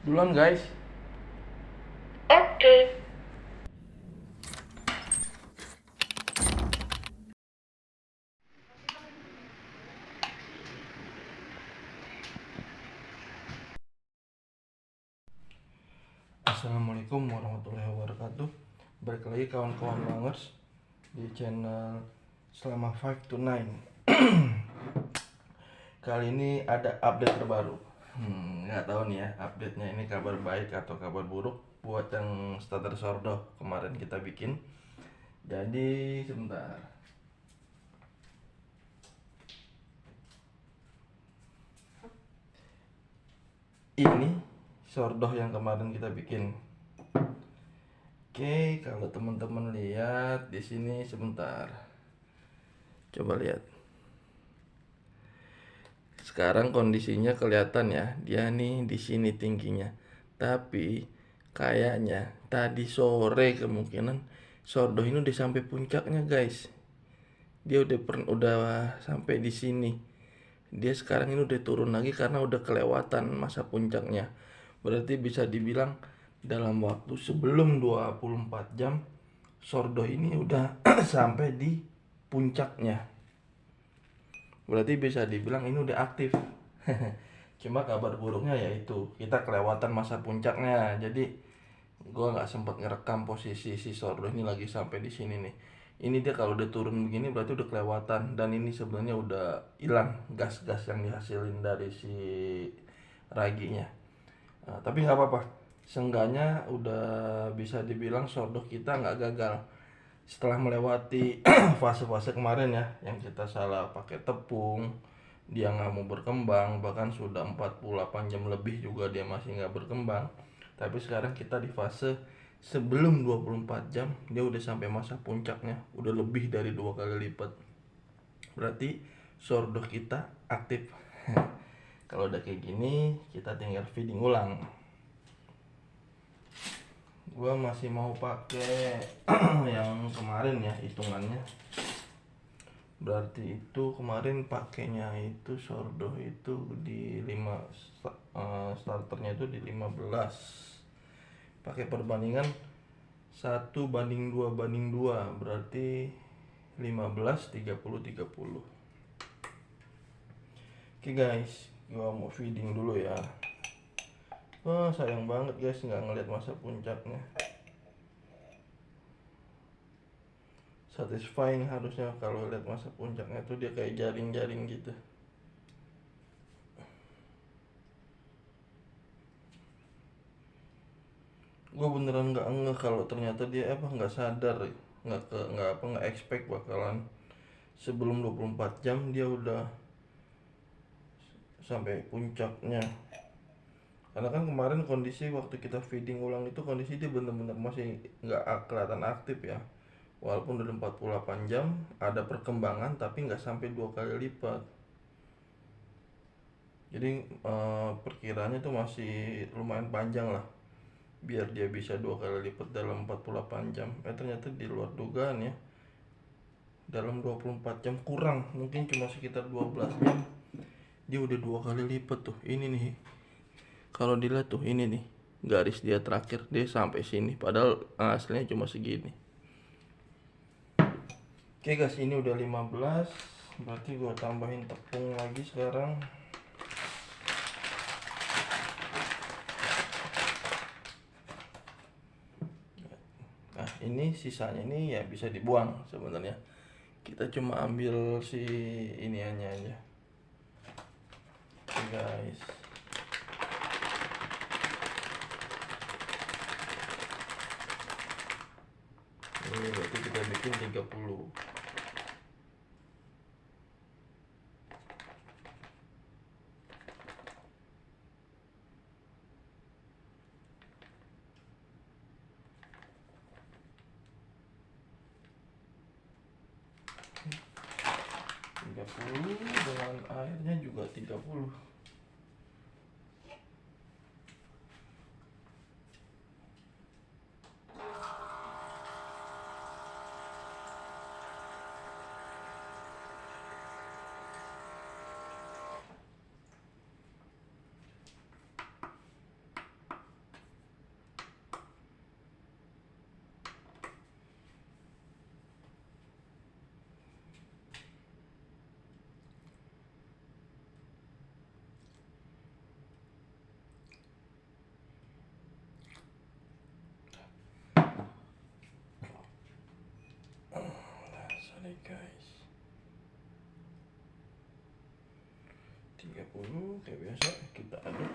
Duluan guys. Oke. Assalamualaikum warahmatullahi wabarakatuh. Balik lagi kawan-kawan bangers di channel selama 5 to 9. Kali ini ada update terbaru. Nggak tahu nih ya update-nya ini kabar baik atau kabar buruk buat yang starter sordo kemarin kita bikin. Jadi sebentar. Ini sordoh yang kemarin kita bikin. Oke, kalau teman-teman lihat di sini sebentar. Coba lihat. Sekarang kondisinya kelihatan ya, dia nih di sini tingginya. Tapi kayaknya tadi sore kemungkinan sordo ini udah sampai puncaknya, guys. Dia udah sampai di sini. Dia sekarang ini udah turun lagi karena udah kelewatan masa puncaknya. Berarti bisa dibilang dalam waktu sebelum 24 jam sordo ini udah sampai di puncaknya. Berarti bisa dibilang ini udah aktif. Cuma kabar buruknya yaitu kita kelewatan masa puncaknya. Jadi gua nggak sempat ngerekam posisi si sordo ini lagi sampai di sini nih. Ini dia kalau udah turun begini berarti udah kelewatan, dan ini sebenarnya udah hilang gas-gas yang dihasilin dari si raginya. Nah, tapi nggak apa-apa. Seenggaknya udah bisa dibilang sordo kita nggak gagal. Setelah melewati fase-fase kemarin ya, yang kita salah pakai tepung, dia nggak mau berkembang, bahkan sudah 48 jam lebih juga dia masih nggak berkembang. Tapi sekarang kita di fase sebelum 24 jam dia udah sampai masa puncaknya, udah lebih dari 2 kali lipat. Berarti sordo kita aktif. Kalau udah kayak gini kita tinggal feeding ulang. Gua masih mau pakai yang kemarin ya hitungannya. Berarti itu kemarin pakainya itu sordo itu di 5, starternya itu di 15. Pakai perbandingan 1:2:2, berarti 15 30 30. Oke guys, gua mau feeding dulu ya. Wah, sayang banget guys nggak ngeliat masa puncaknya. Satisfying harusnya kalau lihat masa puncaknya tuh dia kayak jaring-jaring gitu. Gue beneran nggak ngeh kalau ternyata dia nggak sadar, nggak expect bakalan sebelum 24 jam dia udah sampai puncaknya. Karena kan kemarin kondisi waktu kita feeding ulang itu kondisi dia bener-bener masih nggak kelihatan aktif ya. Walaupun udah 48 jam ada perkembangan tapi nggak sampai 2 kali lipat. Jadi perkiraannya tuh masih lumayan panjang lah biar dia bisa 2 kali lipat dalam 48 jam. Ternyata di luar dugaan ya. Dalam 24 jam kurang, mungkin cuma sekitar 12 jam dia udah 2 kali lipat tuh. Ini nih, kalau dilihat tuh ini nih garis dia terakhir dia sampai sini, padahal aslinya cuma segini. Oke guys, ini udah 15, berarti gua tambahin tepung lagi sekarang. Nah ini sisanya ini ya bisa dibuang sebenarnya. Kita cuma ambil si iniannya aja. Oke guys. Ini berarti kita bikin 30. Dengan airnya juga 30. tarik guys. 30 kayak biasa kita aduk.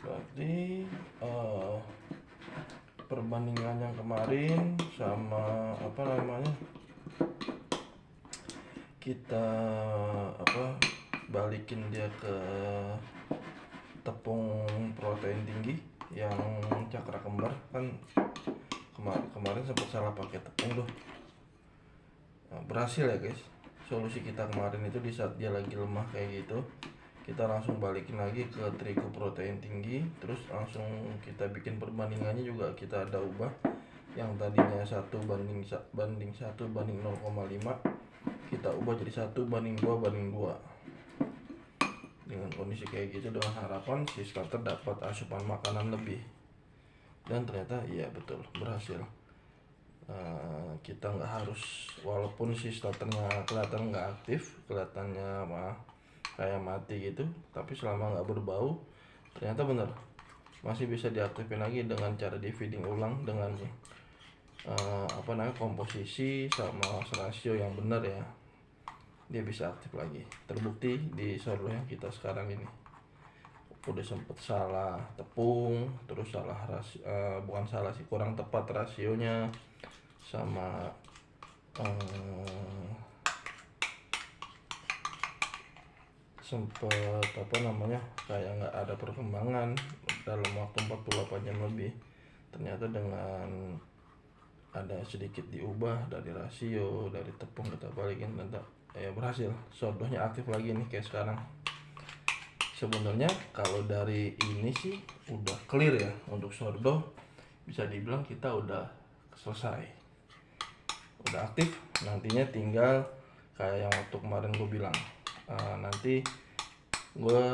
Berarti perbandingan yang kemarin sama apa namanya, kita balikin dia ke tepung protein tinggi yang cakra kembar kan. Kemarin sempat salah pakai tepung tuh. Berhasil ya guys. Solusi kita kemarin itu di saat dia lagi lemah kayak gitu, kita langsung balikin lagi ke terigu protein tinggi, terus langsung kita bikin perbandingannya juga kita ada ubah. Yang tadinya 1:1:0,5 kita ubah jadi 1:2:2. Dengan kondisi kayak gitu, dengan harapan si starter dapat asupan makanan lebih. Dan ternyata iya betul berhasil. Kita nggak harus, walaupun si starternya kelihatan nggak aktif, kelihatannya kayak mati gitu, tapi selama nggak berbau ternyata bener masih bisa diaktifin lagi dengan cara di feeding ulang dengan komposisi sama rasio yang benar ya, dia bisa aktif lagi. Terbukti di sorghum yang kita sekarang ini udah sempet salah tepung, terus salah bukan salah sih, kurang tepat rasionya, sama sempet kayak nggak ada perkembangan dalam waktu 48 jam lebih. Ternyata dengan ada sedikit diubah dari rasio, dari tepung kita balikin, ternyata ya berhasil. Sorghumnya aktif lagi nih kayak sekarang. Sebenarnya kalau dari ini sih udah clear ya untuk sorghum, bisa dibilang kita udah selesai, udah aktif. Nantinya tinggal kayak yang waktu kemarin gue bilang, nanti gue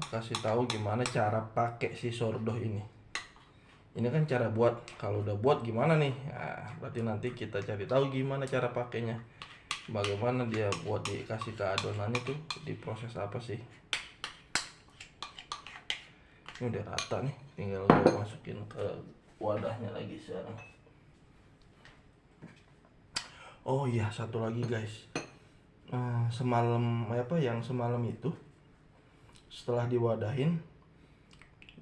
kasih tahu gimana cara pakai si sorghum ini. Ini kan cara buat, kalau udah buat gimana nih, berarti nanti kita cari tahu gimana cara pakainya, bagaimana dia buat dikasih ke adonannya tuh, diproses apa sih. Ini udah rata nih, tinggal gue masukin ke wadahnya lagi sekarang. Oh iya, satu lagi guys, semalam itu setelah diwadahin,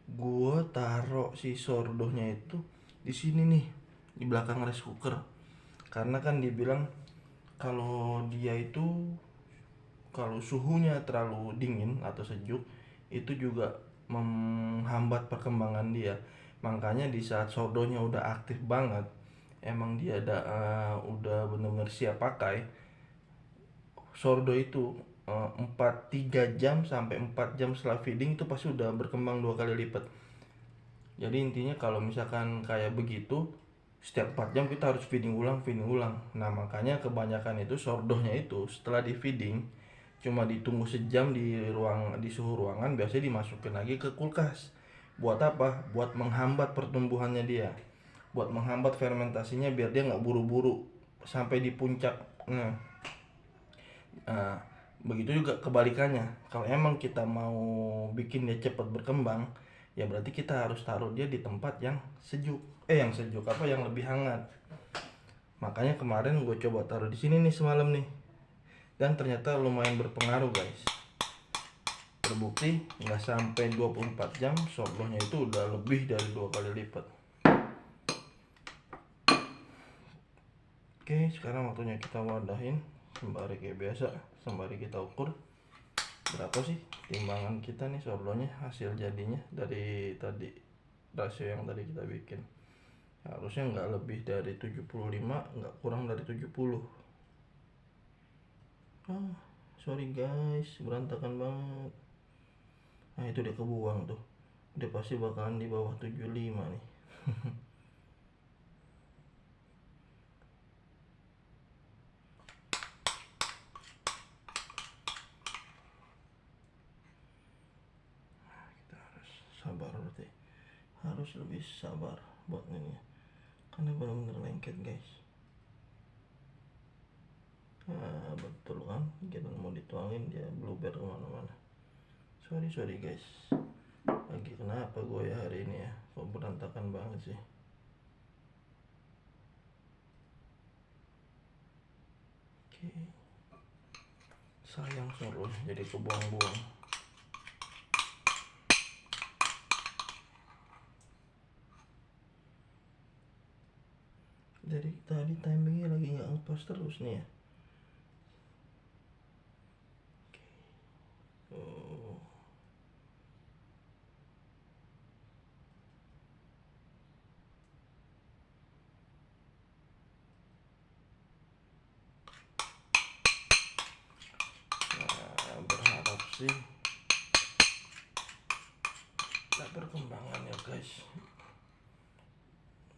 gue taruh si sorghumnya itu di sini nih, di belakang rice cooker. Karena kan dibilang kalau dia itu, kalau suhunya terlalu dingin atau sejuk, itu juga menghambat perkembangan dia. Makanya di saat sorghumnya udah aktif banget, emang dia udah benar-benar siap pakai, sorghum itu 3 jam sampai 4 jam setelah feeding itu pasti udah berkembang 2 kali lipat. Jadi intinya kalau misalkan kayak begitu, setiap 4 jam kita harus feeding ulang. Nah makanya kebanyakan itu sorghumnya itu setelah di feeding cuma ditunggu sejam di suhu ruangan, biasanya dimasukin lagi ke kulkas. Buat apa? Buat menghambat pertumbuhannya dia, buat menghambat fermentasinya biar dia nggak buru-buru sampai di puncak. Begitu juga kebalikannya, kalau emang kita mau bikin dia cepat berkembang, ya berarti kita harus taruh dia di tempat yang sejuk, yang lebih hangat. Makanya kemarin gue coba taruh di sini nih semalam nih, dan ternyata lumayan berpengaruh guys. Terbukti nggak sampai 24 jam sorghumnya itu udah lebih dari 2 kali lipat. Oke, sekarang waktunya kita wadahin sembari kayak biasa, sembari kita ukur berapa sih timbangan kita nih sorghumnya, hasil jadinya dari tadi rasio yang tadi kita bikin. Harusnya nggak lebih dari 75, nggak kurang dari 70. Sorry guys, berantakan banget. Nah itu dia kebuang tuh, dia pasti bakalan di bawah 75 nih. Kita harus sabar, berarti harus lebih sabar buat ini, karena benar-benar lengket guys. betul kan, kita mau dituangin dia blueber kemana-mana. Sorry guys, lagi kenapa gue ya hari ini ya, kok berantakan banget sih. Oke, sayang sorry jadi kebuang-buang. Dari tadi timingnya lagi nggak ngepas terus nih ya. Oh. Nah, berharap sih tak perkembangan ya guys,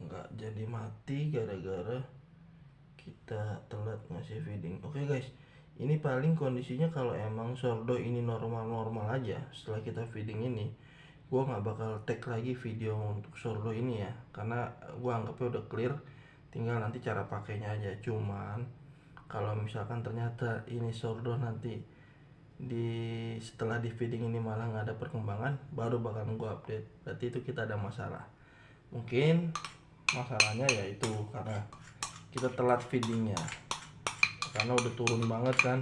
nggak jadi mati gara-gara kita telat ngasih feeding. Oke guys, ini paling kondisinya kalau emang sordo ini normal-normal aja setelah kita feeding ini, gua nggak bakal tag lagi video untuk sordo ini ya, karena gua anggapnya udah clear, tinggal nanti cara pakainya aja. Cuman kalau misalkan ternyata ini sordo nanti setelah di feeding ini malah nggak ada perkembangan, baru bakal gua update, berarti itu kita ada masalah. Mungkin masalahnya yaitu karena kita telat feedingnya, karena udah turun banget kan.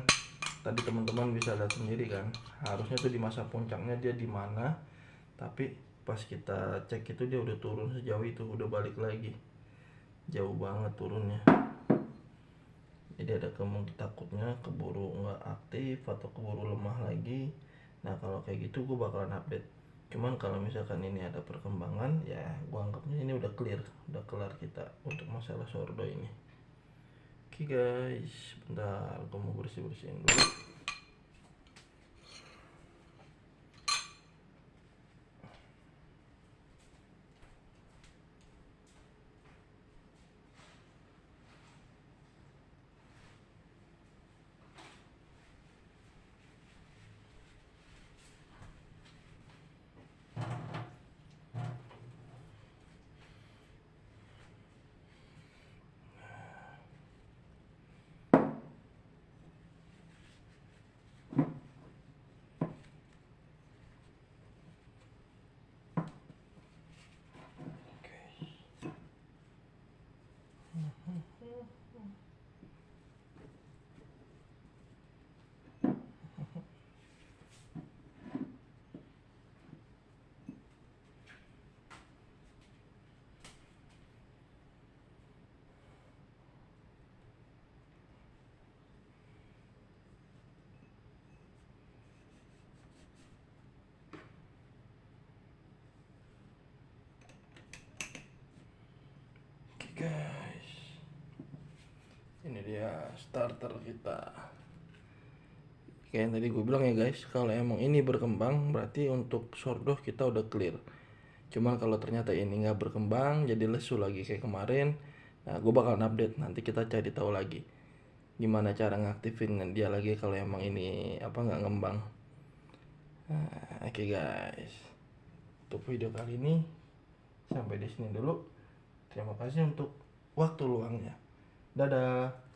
Tadi teman-teman bisa lihat sendiri kan, harusnya tuh di masa puncaknya dia di mana, tapi pas kita cek itu dia udah turun sejauh itu, udah balik lagi, jauh banget turunnya. Jadi ada kemungkinan takutnya keburu nggak aktif atau keburu lemah lagi. Nah kalau kayak gitu gue bakalan update. Cuman kalau misalkan ini ada perkembangan ya gue anggapnya ini udah clear, udah kelar kita untuk masalah sordo ini. Oke guys, bentar gue mau bersihin dulu. Guys, ini dia starter kita. Kayak yang tadi gue bilang ya guys, kalau emang ini berkembang berarti untuk sordo kita udah clear. Cuman kalau ternyata ini nggak berkembang jadi lesu lagi kayak kemarin, nah gue bakalan update, nanti kita cari tahu lagi gimana cara ngaktifin dia lagi kalau emang ini apa nggak ngembang. Nah, oke guys, untuk video kali ini sampai di sini dulu. Terima kasih untuk waktu luangnya. Dadah.